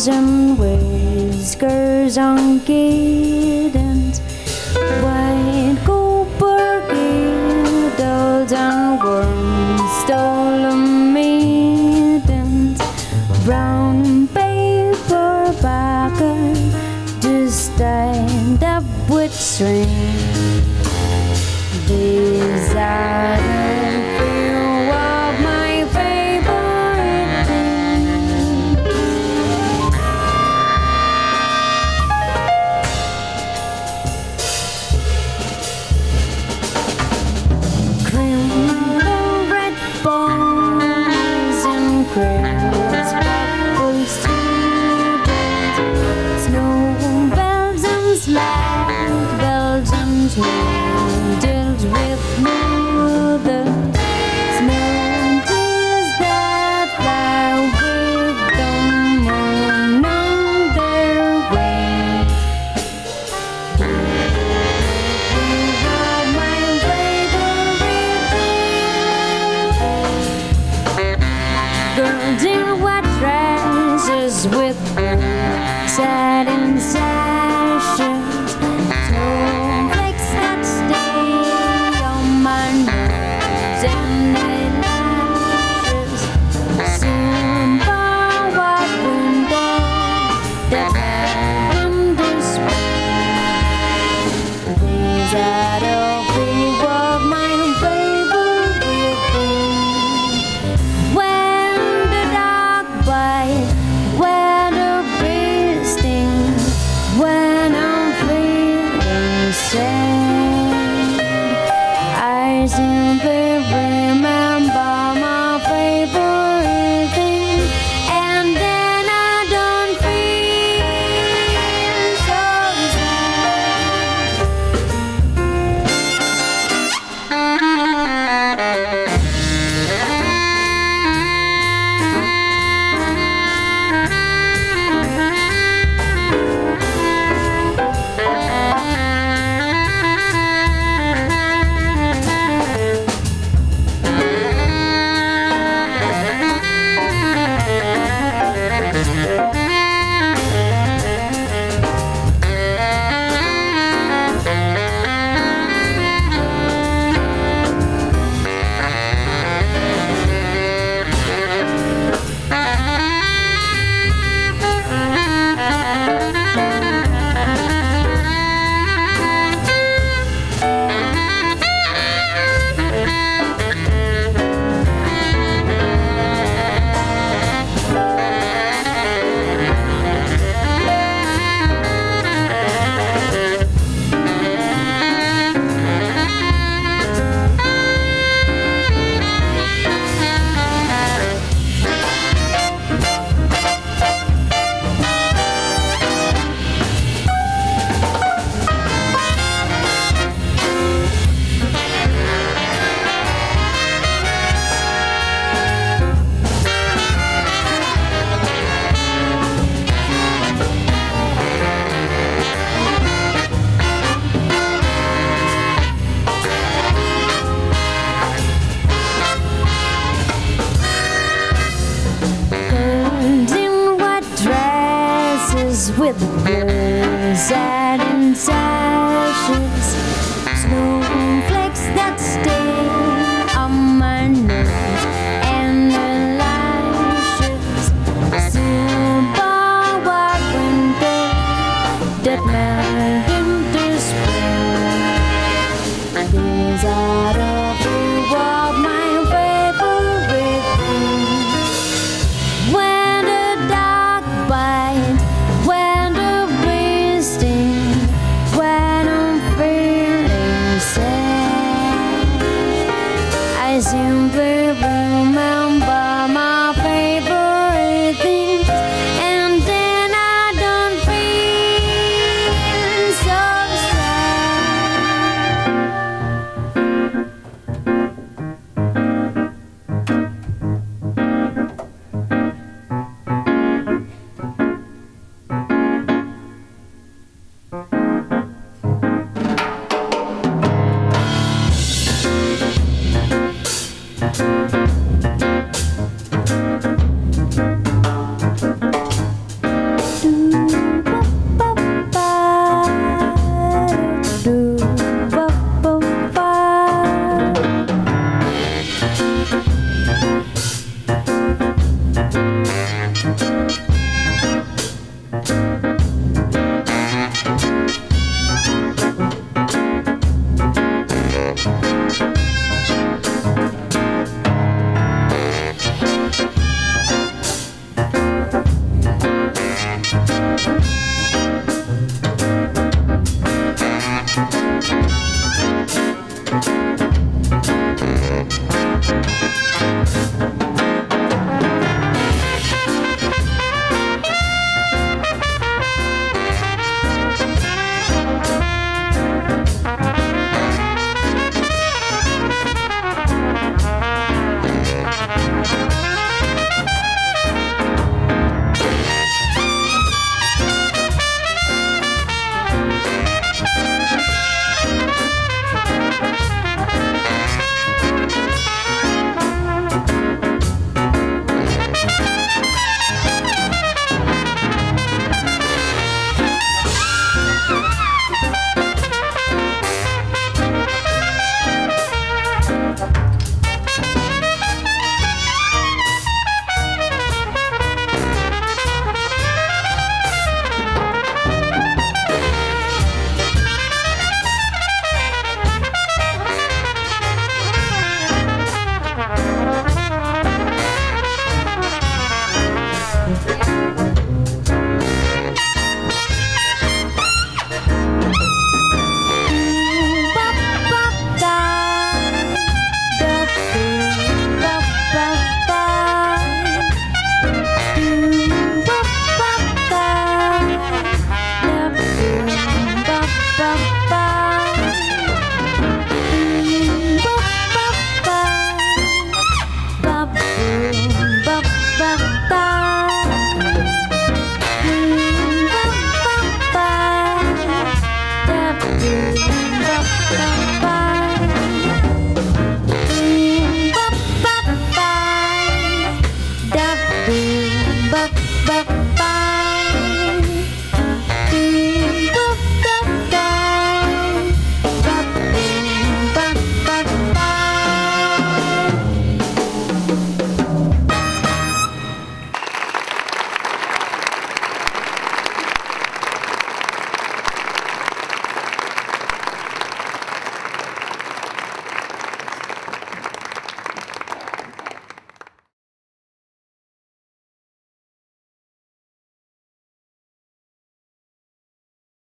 ears and whiskers on kittens, white copper kettles and worm-stolen mittens, brown paper packer just tied up with string. These are the few of my favorite things. Cream red boys and crisp apple students, snow bells and slide bells and snow dills with mother, snow dills that fly with the moon on their way. These are my favorite things. Girls in white dresses with satin sashes, snowflakes that stay on my nose and eyelashes, simple white windows that have in despair. These are the few of my favorite things. When the dog bites, when the bee stings, when I'm feeling sad, I simply remember my favorite thing, and then I don't feel so sad. With blue satin sashes, snowflakes that stay on my nose and eyelashes, simple white windows that melt into spring. These are the few of my favorite things. When the dog bites, when the bee stings, Bye.